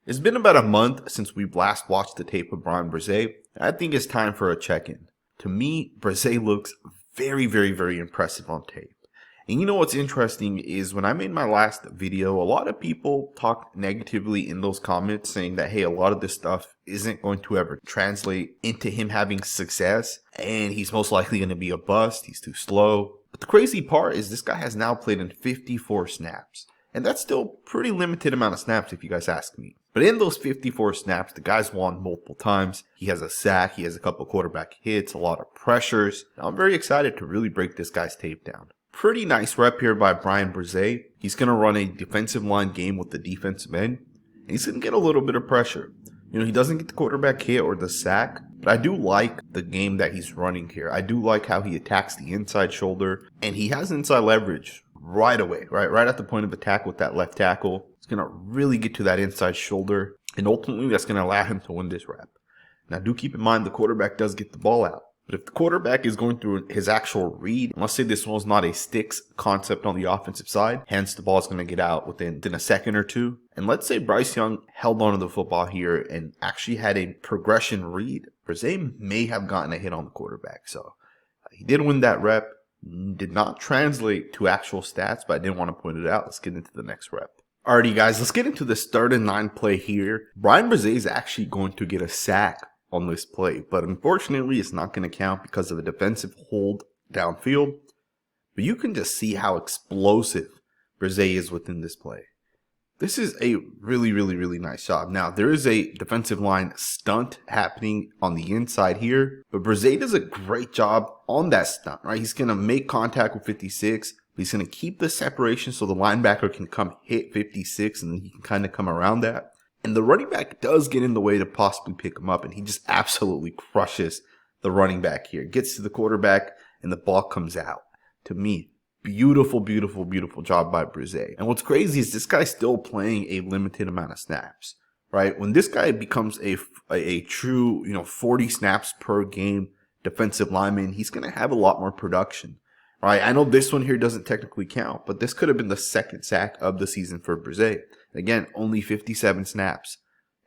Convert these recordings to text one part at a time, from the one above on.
It's been about a month since we last watched the tape of Bryan Breese. I think it's time for a check-in. To me, Bresee looks very impressive on tape. And you know what's interesting is when I made my last video, a lot of people talked negatively in those comments saying that, hey, a lot of this stuff isn't going to ever translate into him having success and he's most likely going to be a bust, he's too slow. But the crazy part is this guy has now played in 54 snaps. And that's still a pretty limited amount of snaps if you guys ask me. But in those 54 snaps, the guy's won multiple times. He has a sack, he has a couple quarterback hits, a lot of pressures. I'm very excited to really break this guy's tape down. Pretty nice rep here by Bryan Breese. He's going to run a defensive line game with the defensive end. And he's going to get a little bit of pressure. You know, he doesn't get the quarterback hit or the sack, but I do like the game that he's running here. I do like how he attacks the inside shoulder, and he has inside leverage right away, right at the point of attack with that left tackle. He's going to really get to that inside shoulder, and ultimately that's going to allow him to win this rep. Now, do keep in mind the quarterback does get the ball out. But if the quarterback is going through his actual read, let's say this one's not a sticks concept on the offensive side, hence the ball is going to get out within a second or two. And let's say Bryce Young held onto the football here and actually had a progression read. Bresee may have gotten a hit on the quarterback. So he did win that rep. Did not translate to actual stats, but I didn't want to point it out. Let's get into the next rep. Alrighty guys, let's get into this 3rd and 9 play here. Bryan Bresee is actually going to get a sack on this play, but unfortunately it's not going to count because of a defensive hold downfield. But you can just see how explosive Bresee is within this play. This is a really nice job. Now, there is a defensive line stunt happening on the inside here, but Bresee does a great job on that stunt, right? He's going to make contact with 56, but he's going to keep the separation so the linebacker can come hit 56 and then he can kind of come around that. And the running back does get in the way to possibly pick him up, and he just absolutely crushes the running back here. Gets to the quarterback, and the ball comes out. To me, beautiful job by Bresee. And what's crazy is this guy's still playing a limited amount of snaps, right? When this guy becomes a true, 40 snaps per game defensive lineman, he's going to have a lot more production, right? I know this one here doesn't technically count, but this could have been the 2nd sack of the season for Bresee. Again, only 57 snaps,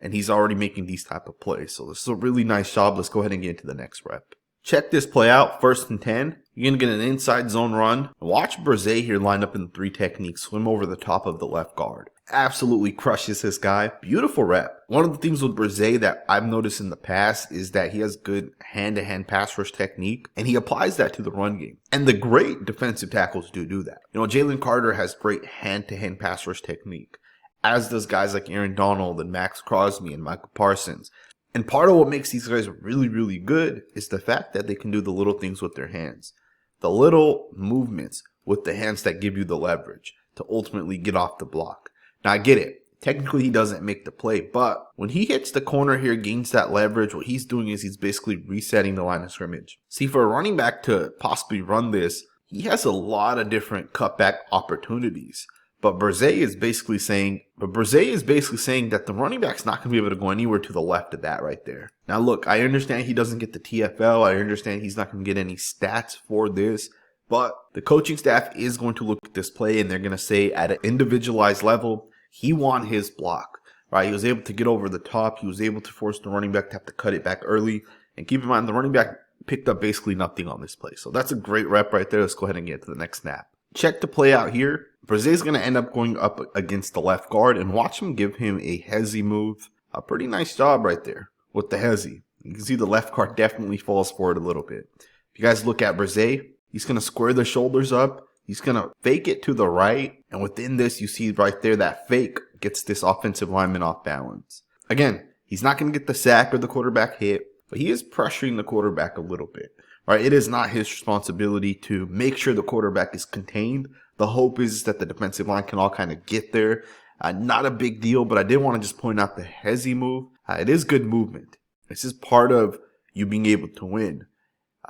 and he's already making these type of plays. So this is a really nice job. Let's go ahead and get into the next rep. Check this play out, 1st and 10. You're going to get an inside zone run. Watch Bresee here line up in the 3 technique, swim over the top of the left guard. Absolutely crushes this guy. Beautiful rep. One of the things with Bresee that I've noticed in the past is that he has good hand-to-hand pass rush technique, and he applies that to the run game. And the great defensive tackles do that. You know, Jalen Carter has great hand-to-hand pass rush technique, as does guys like Aaron Donald and Max Crosby and Michael Parsons. And part of what makes these guys really good is the fact that they can do the little things with their hands. The little movements with the hands that give you the leverage to ultimately get off the block. Now I get it. Technically he doesn't make the play, but when he hits the corner here, gains that leverage, what he's doing is he's basically resetting the line of scrimmage. See, for a running back to possibly run this, he has a lot of different cutback opportunities. But Bresee is basically saying that the running back's not going to be able to go anywhere to the left of that right there. Now look, I understand he doesn't get the TFL. I understand he's not going to get any stats for this. But the coaching staff is going to look at this play and they're going to say at an individualized level, he won his block, right? He was able to get over the top. He was able to force the running back to have to cut it back early. And keep in mind, the running back picked up basically nothing on this play. So that's a great rep right there. Let's go ahead and get to the next snap. Check the play out here. Bresee is going to end up going up against the left guard, and watch him give him a hezzy move. A pretty nice job right there with the hezzy. You can see the left guard definitely falls forward a little bit. If you guys look at Bresee, he's going to square the shoulders up. He's going to fake it to the right, and within this, you see right there that fake gets this offensive lineman off balance. Again, he's not going to get the sack or the quarterback hit, but he is pressuring the quarterback a little bit. Right, it is not his responsibility to make sure the quarterback is contained. The hope is that the defensive line can all kind of get there. Not a big deal, but I did want to just point out the hezzy move. It is good movement. This is part of you being able to win.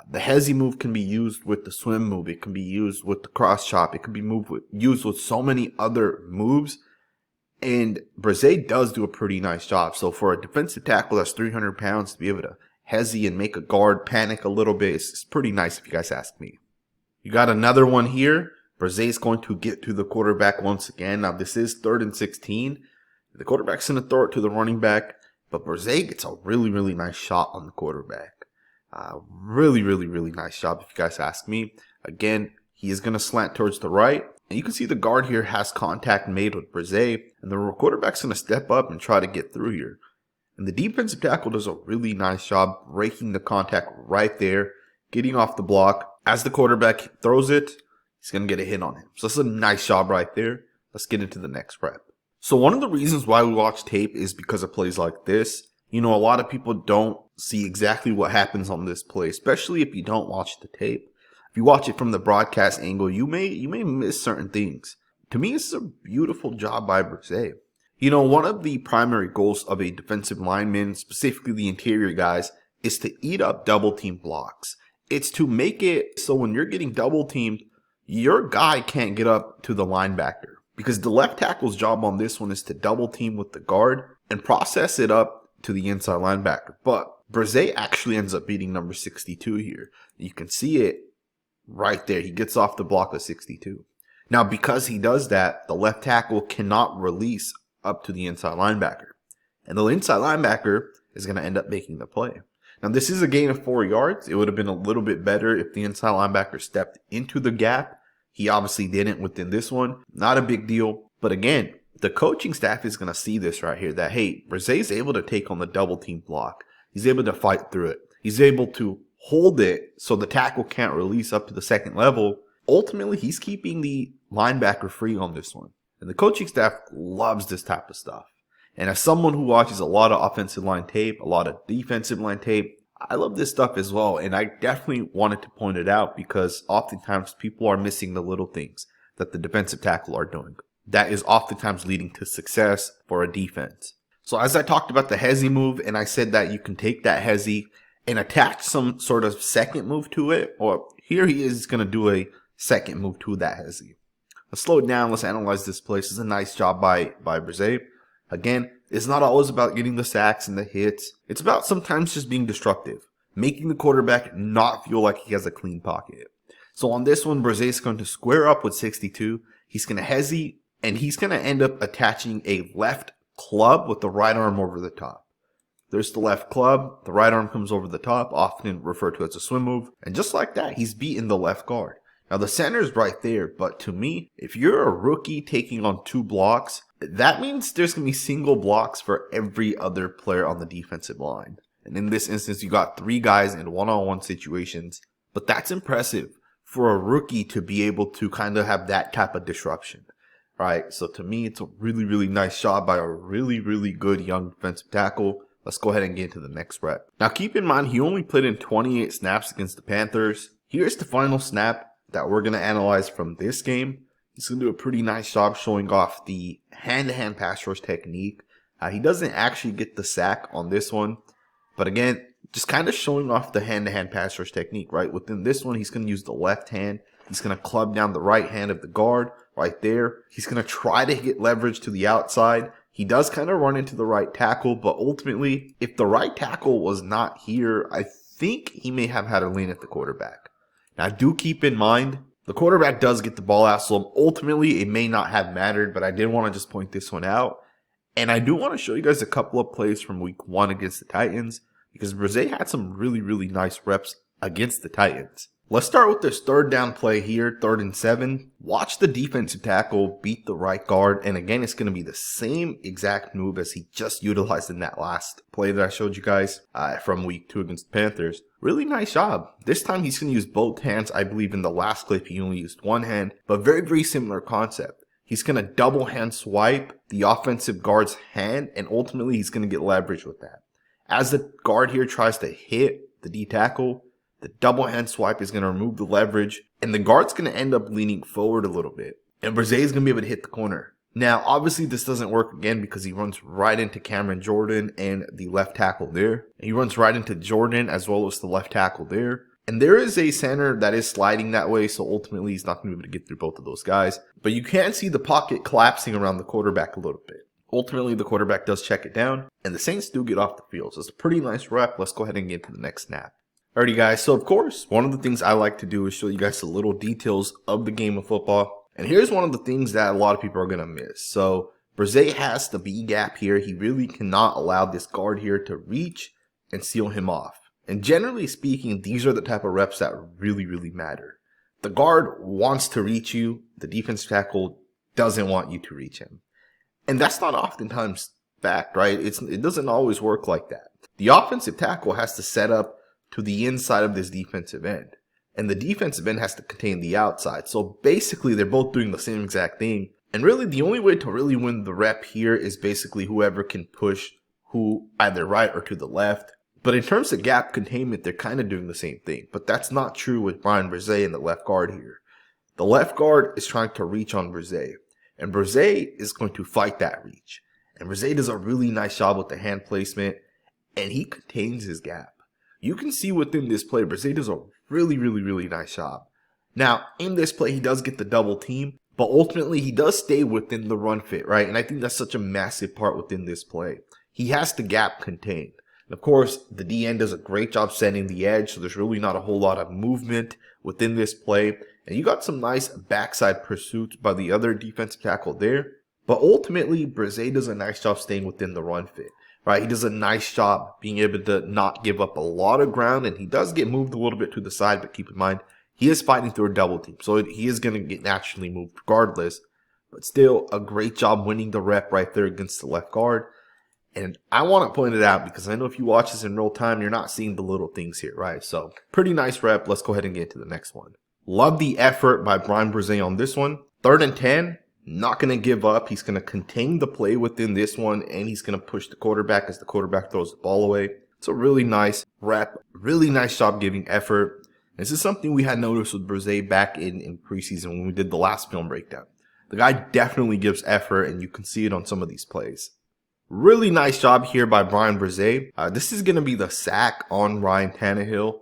The hezzy move can be used with the swim move. It can be used with the cross chop. It can be used with so many other moves. And Bresee does do a pretty nice job. So for a defensive tackle that's 300 pounds to be able to hezzy and make a guard panic a little bit, it's pretty nice if you guys ask me. You got another one here. Bresee is going to get to the quarterback once again. Now this is 3rd and 16. The quarterback's going to throw it to the running back, but Bresee gets a really, really nice shot on the quarterback. Really, really, really nice job if you guys ask me. Again, he is going to slant towards the right. And you can see the guard here has contact made with Bresee, and the quarterback's going to step up and try to get through here. And the defensive tackle does a really nice job breaking the contact right there, getting off the block. As the quarterback throws it, he's going to get a hit on him. So that's a nice job right there. Let's get into the next rep. So one of the reasons why we watch tape is because of plays like this. You know, a lot of people don't see exactly what happens on this play, especially if you don't watch the tape. If you watch it from the broadcast angle, you may miss certain things. To me, it's a beautiful job by Bresee. You know, one of the primary goals of a defensive lineman, specifically the interior guys, is to eat up double team blocks. It's to make it so when you're getting double teamed, your guy can't get up to the linebacker. Because the left tackle's job on this one is to double team with the guard and process it up to the inside linebacker. But Bresee actually ends up beating number 62 here. You can see it right there. He gets off the block of 62. Now, because he does that, the left tackle cannot release up to the inside linebacker. And the inside linebacker is going to end up making the play. Now, this is a gain of 4 yards. It would have been a little bit better if the inside linebacker stepped into the gap. He obviously didn't within this one. Not a big deal. But again, the coaching staff is going to see this right here. That, hey, Bresee's able to take on the double team block. He's able to fight through it. He's able to hold it so the tackle can't release up to the second level. Ultimately, he's keeping the linebacker free on this one. And the coaching staff loves this type of stuff. And as someone who watches a lot of offensive line tape, a lot of defensive line tape, I love this stuff as well. And I definitely wanted to point it out because oftentimes people are missing the little things that the defensive tackle are doing. That is oftentimes leading to success for a defense. So as I talked about the hezi move, and I said that you can take that hezi and attach some sort of second move to it, or here he is going to do a second move to that hezi. Let's slow it down. Let's analyze this play. This is a nice job by Bresee. Again, it's not always about getting the sacks and the hits. It's about sometimes just being destructive, making the quarterback not feel like he has a clean pocket. So on this one, Bresee is going to square up with 62. He's going to hezi, and he's going to end up attaching a left club with the right arm over the top. There's the left club. The right arm comes over the top, often referred to as a swim move. And just like that, he's beaten the left guard. Now, the center's right there, but to me, if you're a rookie taking on 2 blocks, that means there's going to be single blocks for every other player on the defensive line. And in this instance, you got 3 guys in one-on-one situations, but that's impressive for a rookie to be able to kind of have that type of disruption, right? So to me, it's a really, really nice job by a really, really good young defensive tackle. Let's go ahead and get into the next rep. Now, keep in mind, he only played in 28 snaps against the Panthers. Here's the final snap that we're going to analyze from this game. He's going to do a pretty nice job showing off the hand-to-hand pass rush technique. He doesn't actually get the sack on this one. But again, just kind of showing off the hand-to-hand pass rush technique, right? Within this one, he's going to use the left hand. He's going to club down the right hand of the guard right there. He's going to try to get leverage to the outside. He does kind of run into the right tackle, but ultimately, if the right tackle was not here, I think he may have had a lean at the quarterback. Now, do keep in mind, the quarterback does get the ball out, so ultimately it may not have mattered, but I did want to just point this one out. And I do want to show you guys a couple of plays from week 1 against the Titans, because Bresee had some really, really nice reps against the Titans. Let's start with this third down play here, 3rd and 7. Watch the defensive tackle beat the right guard, and again, it's going to be the same exact move as he just utilized in that last play that I showed you guys from week 2 against the Panthers. Really nice job. This time he's going to use both hands. I believe in the last clip he only used one hand, but very, very similar concept. He's going to double hand swipe the offensive guard's hand, and ultimately he's going to get leverage with that. As the guard here tries to hit the D tackle, the double hand swipe is going to remove the leverage, and the guard's going to end up leaning forward a little bit. And Bresee is going to be able to hit the corner. Now, obviously, this doesn't work again because he runs right into Cameron Jordan and the left tackle there. He runs right into Jordan as well as the left tackle there. And there is a center that is sliding that way, so ultimately he's not going to be able to get through both of those guys. But you can see the pocket collapsing around the quarterback a little bit. Ultimately, the quarterback does check it down, and the Saints do get off the field. So it's a pretty nice rep. Let's go ahead and get to the next snap. Alrighty guys, so of course, one of the things I like to do is show you guys the little details of the game of football. And here's one of the things that a lot of people are going to miss. So Bresee has the B gap here. He really cannot allow this guard here to reach and seal him off. And generally speaking, these are the type of reps that really, really matter. The guard wants to reach you. The defensive tackle doesn't want you to reach him. And that's not oftentimes fact, right? It doesn't always work like that. The offensive tackle has to set up to the inside of this defensive end, and the defensive end has to contain the outside. So basically, they're both doing the same exact thing. And really, the only way to really win the rep here is basically whoever can push who either right or to the left. But in terms of gap containment, they're kind of doing the same thing. But that's not true with Bryan Bresee and the left guard here. The left guard is trying to reach on Bresee, and Bresee is going to fight that reach. And Bresee does a really nice job with the hand placement, and he contains his gap. You can see within this play, Bresee does a really, really, really nice job. Now, in this play, he does get the double team, but ultimately, he does stay within the run fit, right? And I think that's such a massive part within this play. He has the gap contained. And of course, the DN does a great job setting the edge, so there's really not a whole lot of movement within this play. And you got some nice backside pursuits by the other defensive tackle there. But ultimately, Bresee does a nice job staying within the run fit, right? He does a nice job being able to not give up a lot of ground, and he does get moved a little bit to the side, but keep in mind, he is fighting through a double team, so he is going to get naturally moved regardless. But still, a great job winning the rep right there against the left guard. And I want to point it out because I know if you watch this in real time, you're not seeing the little things here, right? So, pretty nice rep. Let's go ahead and get to the next one. Love the effort by Bryan Bresee on this one. 3rd and 10. Not going to give up. He's going to contain the play within this one, and he's going to push the quarterback as the quarterback throws the ball away. It's a really nice rep. Really nice job giving effort. This is something we had noticed with Bresee back in preseason when we did the last film breakdown. The guy definitely gives effort, and you can see it on some of these plays. Really nice job here by Bryan Bresee. This is going to be the sack on Ryan Tannehill.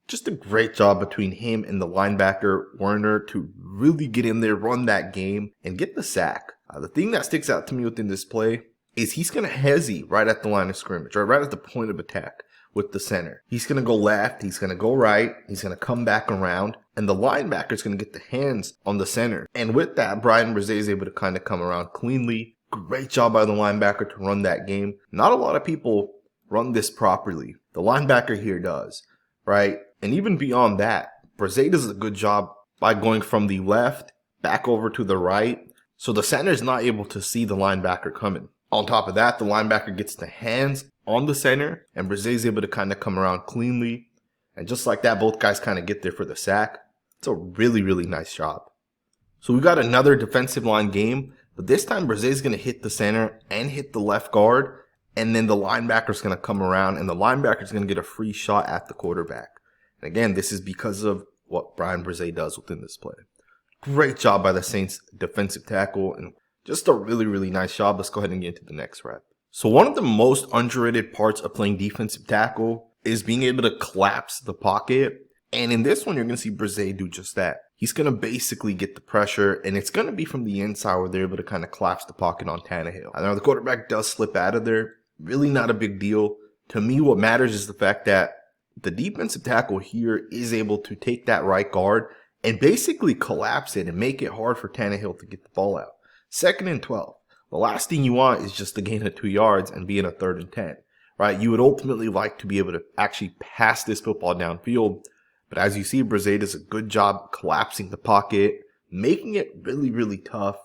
Just a great job between him and the linebacker, Werner, to really get in there, run that game, and get the sack. The thing that sticks out to me within this play is he's going to hesitate right at the line of scrimmage, right at the point of attack with the center. He's going to go left, he's going to go right, he's going to come back around, and the linebacker is going to get the hands on the center. And with that, Bryan Bresee is able to kind of come around cleanly. Great job by the linebacker to run that game. Not a lot of people run this properly. The linebacker here does, right? And even beyond that, Bresee does a good job by going from the left back over to the right, so the center is not able to see the linebacker coming. On top of that, the linebacker gets the hands on the center, and Bresee is able to kind of come around cleanly. And just like that, both guys kind of get there for the sack. It's a really, really nice job. So we got another defensive line game, but this time Bresee is going to hit the center and hit the left guard, and then the linebacker is going to come around, and the linebacker is going to get a free shot at the quarterback. And again, this is because of what Bryan Bresee does within this play. Great job by the Saints defensive tackle, and just a really, really nice job. Let's go ahead and get into the next rep. So one of the most underrated parts of playing defensive tackle is being able to collapse the pocket. And in this one, you're going to see Bresee do just that. He's going to basically get the pressure, and it's going to be from the inside where they're able to kind of collapse the pocket on Tannehill. I know the quarterback does slip out of there. Really not a big deal. To me, what matters is the fact that the defensive tackle here is able to take that right guard and basically collapse it and make it hard for Tannehill to get the ball out. 2nd and 12. The last thing you want is just to gain a 2 yards and be in a 3rd and 10, right? You would ultimately like to be able to actually pass this football downfield. But as you see, Bresee does a good job collapsing the pocket, making it really, really tough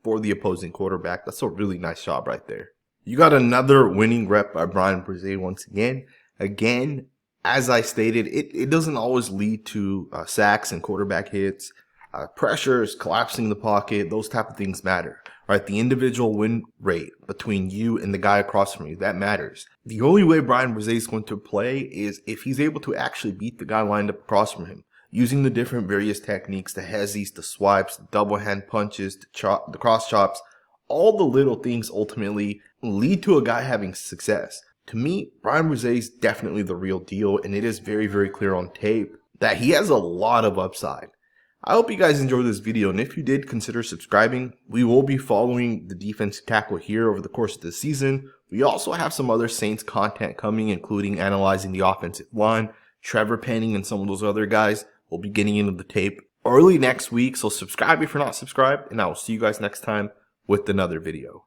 for the opposing quarterback. That's a really nice job right there. You got another winning rep by Bryan Bresee once again. Again, as I stated, it doesn't always lead to sacks and quarterback hits. Pressures, collapsing the pocket, those type of things matter, right? The individual win rate between you and the guy across from you, that matters. The only way Bryan Bresee is going to play is if he's able to actually beat the guy lined up across from him, using the different various techniques, the hezzies, the swipes, the double hand punches, the cross chops. All the little things ultimately lead to a guy having success. To me, Bryan Bresee is definitely the real deal, and it is very, very clear on tape that he has a lot of upside. I hope you guys enjoyed this video, and if you did, consider subscribing. We will be following the defensive tackle here over the course of the season. We also have some other Saints content coming, including analyzing the offensive line, Trevor Penning, and some of those other guys. We'll be getting into the tape early next week, so subscribe if you're not subscribed, and I will see you guys next time with another video.